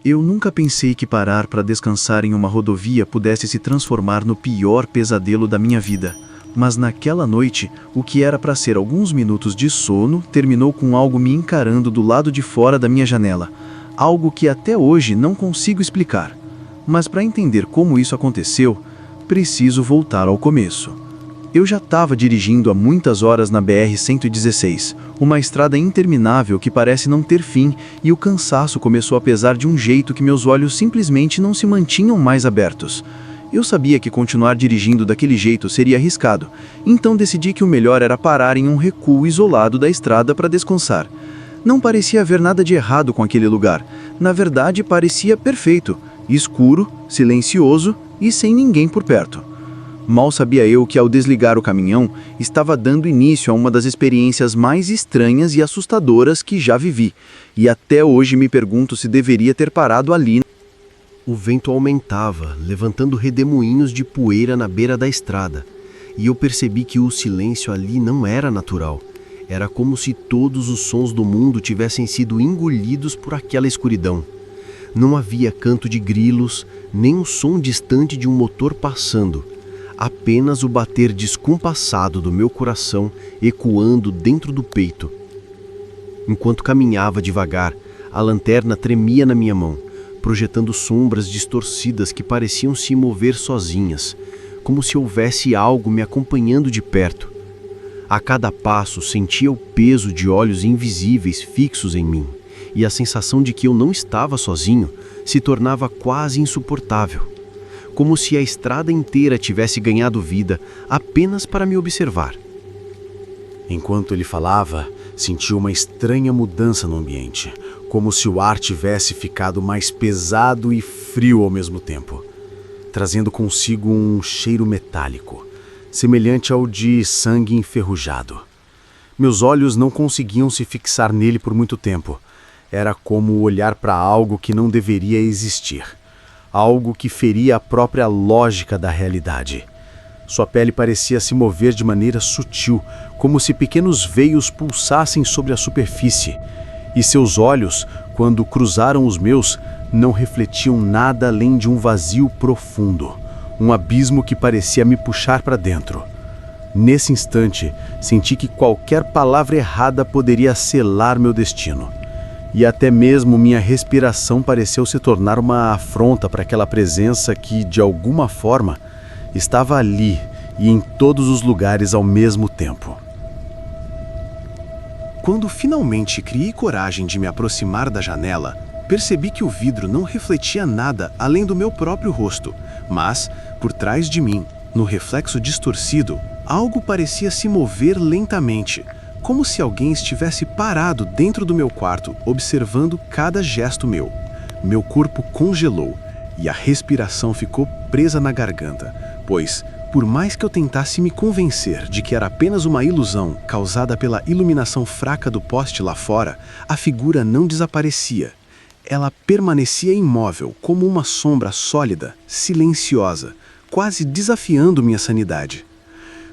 Eu nunca pensei que parar para descansar em uma rodovia pudesse se transformar no pior pesadelo da minha vida. Mas naquela noite, o que era para ser alguns minutos de sono terminou com algo me encarando do lado de fora da minha janela. Algo que até hoje não consigo explicar. Mas para entender como isso aconteceu, preciso voltar ao começo. Eu já estava dirigindo há muitas horas na BR-116, uma estrada interminável que parece não ter fim, e o cansaço começou a pesar de um jeito que meus olhos simplesmente não se mantinham mais abertos. Eu sabia que continuar dirigindo daquele jeito seria arriscado, então decidi que o melhor era parar em um recuo isolado da estrada para descansar. Não parecia haver nada de errado com aquele lugar. Na verdade, parecia perfeito, escuro, silencioso e sem ninguém por perto. Mal sabia eu que, ao desligar o caminhão, estava dando início a uma das experiências mais estranhas e assustadoras que já vivi, e até hoje me pergunto se deveria ter parado ali. O vento aumentava, levantando redemoinhos de poeira na beira da estrada, e eu percebi que o silêncio ali não era natural. Era como se todos os sons do mundo tivessem sido engolidos por aquela escuridão. Não havia canto de grilos, nem o som distante de um motor passando. Apenas o bater descompassado do meu coração ecoando dentro do peito. Enquanto caminhava devagar, a lanterna tremia na minha mão, projetando sombras distorcidas que pareciam se mover sozinhas, como se houvesse algo me acompanhando de perto. A cada passo sentia o peso de olhos invisíveis fixos em mim, e a sensação de que eu não estava sozinho se tornava quase insuportável. Como se a estrada inteira tivesse ganhado vida apenas para me observar. Enquanto ele falava, senti uma estranha mudança no ambiente, como se o ar tivesse ficado mais pesado e frio ao mesmo tempo, trazendo consigo um cheiro metálico, semelhante ao de sangue enferrujado. Meus olhos não conseguiam se fixar nele por muito tempo. Era como olhar para algo que não deveria existir. Algo que feria a própria lógica da realidade. Sua pele parecia se mover de maneira sutil, como se pequenos veios pulsassem sobre a superfície. E seus olhos, quando cruzaram os meus, não refletiam nada além de um vazio profundo, um abismo que parecia me puxar para dentro. Nesse instante, senti que qualquer palavra errada poderia selar meu destino. E até mesmo minha respiração pareceu se tornar uma afronta para aquela presença que, de alguma forma, estava ali e em todos os lugares ao mesmo tempo. Quando finalmente criei coragem de me aproximar da janela, percebi que o vidro não refletia nada além do meu próprio rosto, mas, por trás de mim, no reflexo distorcido, algo parecia se mover lentamente, como se alguém estivesse parado dentro do meu quarto, observando cada gesto meu. Meu corpo congelou e a respiração ficou presa na garganta, pois, por mais que eu tentasse me convencer de que era apenas uma ilusão causada pela iluminação fraca do poste lá fora, a figura não desaparecia. Ela permanecia imóvel, como uma sombra sólida, silenciosa, quase desafiando minha sanidade.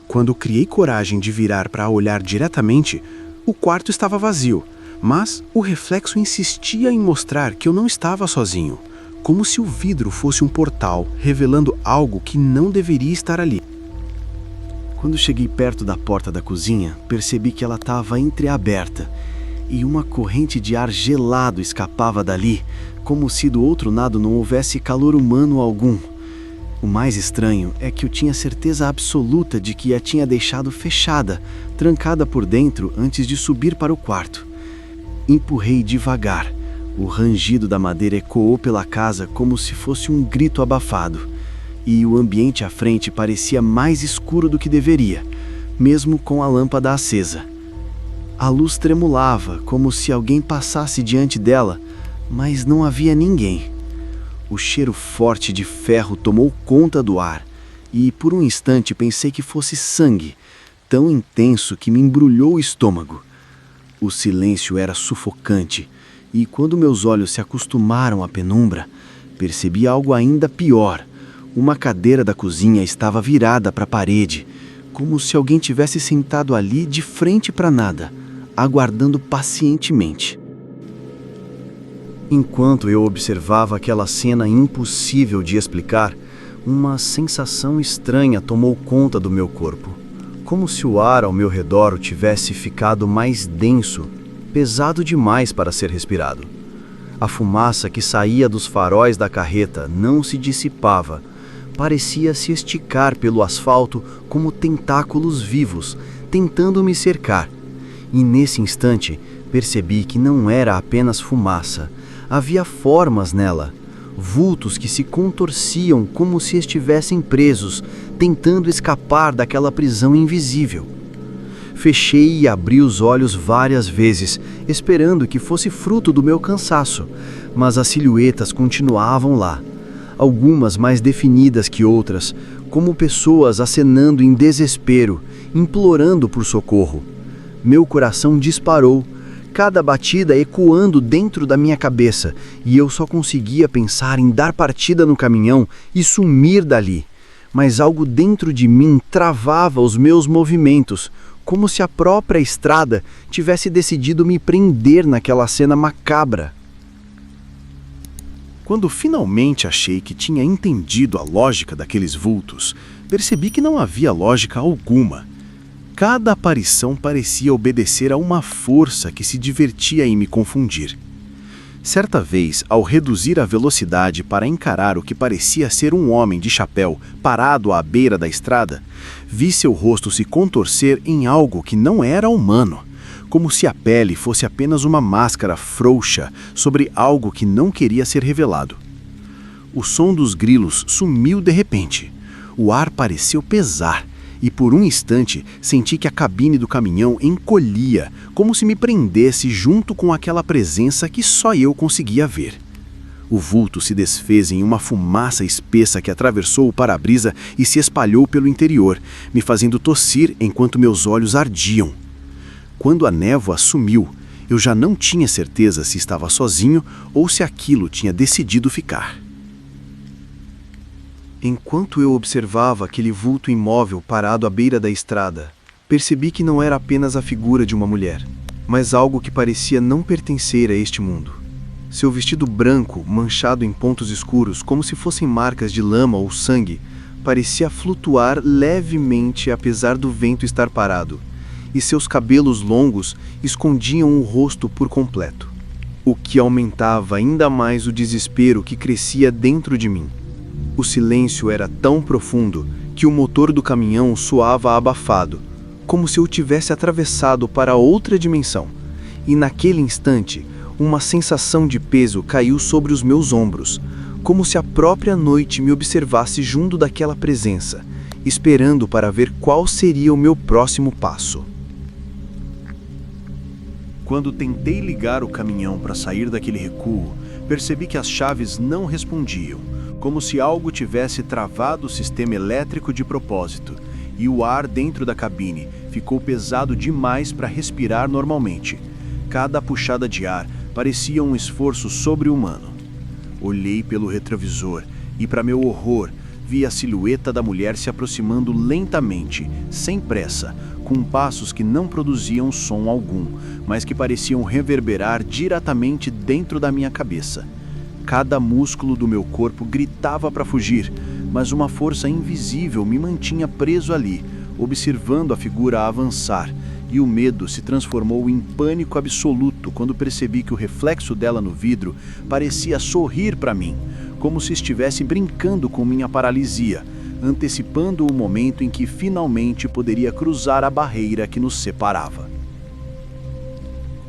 Quando criei coragem de virar para olhar diretamente, o quarto estava vazio, mas o reflexo insistia em mostrar que eu não estava sozinho, como se o vidro fosse um portal revelando algo que não deveria estar ali. Quando cheguei perto da porta da cozinha, percebi que ela estava entreaberta e uma corrente de ar gelado escapava dali, como se do outro lado não houvesse calor humano algum. O mais estranho é que eu tinha certeza absoluta de que a tinha deixado fechada, trancada por dentro antes de subir para o quarto. Empurrei devagar. O rangido da madeira ecoou pela casa como se fosse um grito abafado. E o ambiente à frente parecia mais escuro do que deveria, mesmo com a lâmpada acesa. A luz tremulava, como se alguém passasse diante dela, mas não havia ninguém. O cheiro forte de ferro tomou conta do ar, e por um instante pensei que fosse sangue, tão intenso que me embrulhou o estômago. O silêncio era sufocante, e quando meus olhos se acostumaram à penumbra, percebi algo ainda pior. Uma cadeira da cozinha estava virada para a parede, como se alguém tivesse sentado ali de frente para nada, aguardando pacientemente. Enquanto eu observava aquela cena impossível de explicar, uma sensação estranha tomou conta do meu corpo, como se o ar ao meu redor tivesse ficado mais denso, pesado demais para ser respirado. A fumaça que saía dos faróis da carreta não se dissipava, parecia se esticar pelo asfalto como tentáculos vivos, tentando me cercar. E nesse instante percebi que não era apenas fumaça, havia formas nela, vultos que se contorciam como se estivessem presos, tentando escapar daquela prisão invisível. Fechei e abri os olhos várias vezes, esperando que fosse fruto do meu cansaço, mas as silhuetas continuavam lá, algumas mais definidas que outras, como pessoas acenando em desespero, implorando por socorro. Meu coração disparou, cada batida ecoando dentro da minha cabeça, e eu só conseguia pensar em dar partida no caminhão e sumir dali. Mas algo dentro de mim travava os meus movimentos, como se a própria estrada tivesse decidido me prender naquela cena macabra. Quando finalmente achei que tinha entendido a lógica daqueles vultos, percebi que não havia lógica alguma. Cada aparição parecia obedecer a uma força que se divertia em me confundir. Certa vez, ao reduzir a velocidade para encarar o que parecia ser um homem de chapéu parado à beira da estrada, vi seu rosto se contorcer em algo que não era humano, como se a pele fosse apenas uma máscara frouxa sobre algo que não queria ser revelado. O som dos grilos sumiu de repente. O ar pareceu pesar, e por um instante senti que a cabine do caminhão encolhia, como se me prendesse junto com aquela presença que só eu conseguia ver. O vulto se desfez em uma fumaça espessa que atravessou o para-brisa e se espalhou pelo interior, me fazendo tossir enquanto meus olhos ardiam. Quando a névoa sumiu, eu já não tinha certeza se estava sozinho ou se aquilo tinha decidido ficar. Enquanto eu observava aquele vulto imóvel parado à beira da estrada, percebi que não era apenas a figura de uma mulher, mas algo que parecia não pertencer a este mundo. Seu vestido branco, manchado em pontos escuros, como se fossem marcas de lama ou sangue, parecia flutuar levemente apesar do vento estar parado, e seus cabelos longos escondiam o rosto por completo, o que aumentava ainda mais o desespero que crescia dentro de mim. O silêncio era tão profundo que o motor do caminhão soava abafado, como se eu tivesse atravessado para outra dimensão, e naquele instante, uma sensação de peso caiu sobre os meus ombros, como se a própria noite me observasse junto daquela presença, esperando para ver qual seria o meu próximo passo. Quando tentei ligar o caminhão para sair daquele recuo, percebi que as chaves não respondiam, como se algo tivesse travado o sistema elétrico de propósito, e o ar dentro da cabine ficou pesado demais para respirar normalmente. Cada puxada de ar parecia um esforço sobre-humano. Olhei pelo retrovisor e, para meu horror, vi a silhueta da mulher se aproximando lentamente, sem pressa, com passos que não produziam som algum, mas que pareciam reverberar diretamente dentro da minha cabeça. Cada músculo do meu corpo gritava para fugir, mas uma força invisível me mantinha preso ali, observando a figura avançar, e o medo se transformou em pânico absoluto quando percebi que o reflexo dela no vidro parecia sorrir para mim, como se estivesse brincando com minha paralisia, antecipando o momento em que finalmente poderia cruzar a barreira que nos separava.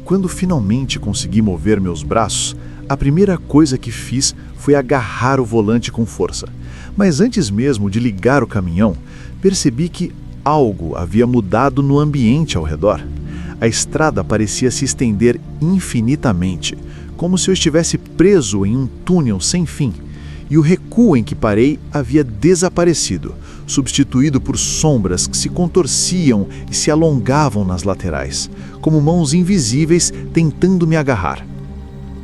Quando finalmente consegui mover meus braços, a primeira coisa que fiz foi agarrar o volante com força. Mas antes mesmo de ligar o caminhão, percebi que algo havia mudado no ambiente ao redor. A estrada parecia se estender infinitamente, como se eu estivesse preso em um túnel sem fim. E o recuo em que parei havia desaparecido, substituído por sombras que se contorciam e se alongavam nas laterais, como mãos invisíveis tentando me agarrar.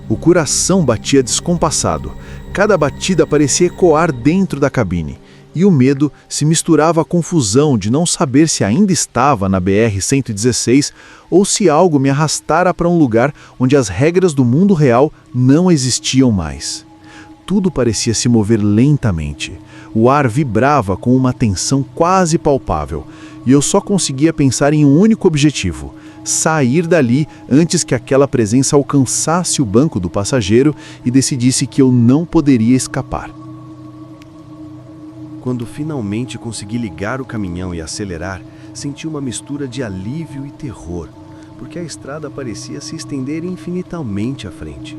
O coração batia descompassado, cada batida parecia ecoar dentro da cabine, e o medo se misturava à confusão de não saber se ainda estava na BR-116 ou se algo me arrastara para um lugar onde as regras do mundo real não existiam mais. Tudo parecia se mover lentamente. O ar vibrava com uma tensão quase palpável, e eu só conseguia pensar em um único objetivo: sair dali antes que aquela presença alcançasse o banco do passageiro e decidisse que eu não poderia escapar. Quando finalmente consegui ligar o caminhão e acelerar, senti uma mistura de alívio e terror, porque a estrada parecia se estender infinitamente à frente.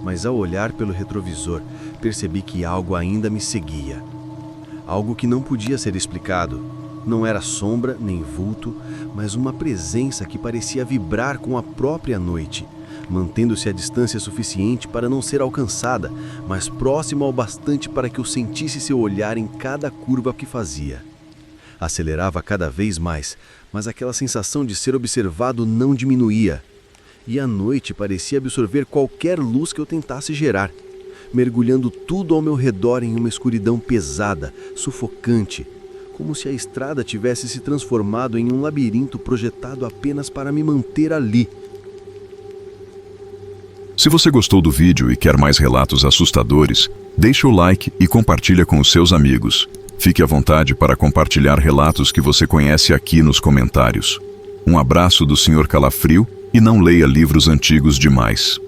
Mas ao olhar pelo retrovisor, percebi que algo ainda me seguia. Algo que não podia ser explicado. Não era sombra nem vulto, mas uma presença que parecia vibrar com a própria noite, mantendo-se a distância suficiente para não ser alcançada, mas próximo ao bastante para que eu sentisse seu olhar em cada curva que fazia. Acelerava cada vez mais, mas aquela sensação de ser observado não diminuía. E a noite parecia absorver qualquer luz que eu tentasse gerar, mergulhando tudo ao meu redor em uma escuridão pesada, sufocante, como se a estrada tivesse se transformado em um labirinto projetado apenas para me manter ali. Se você gostou do vídeo e quer mais relatos assustadores, deixe o like e compartilha com os seus amigos. Fique à vontade para compartilhar relatos que você conhece aqui nos comentários. Um abraço do Sr. Calafrio e não leia livros antigos demais.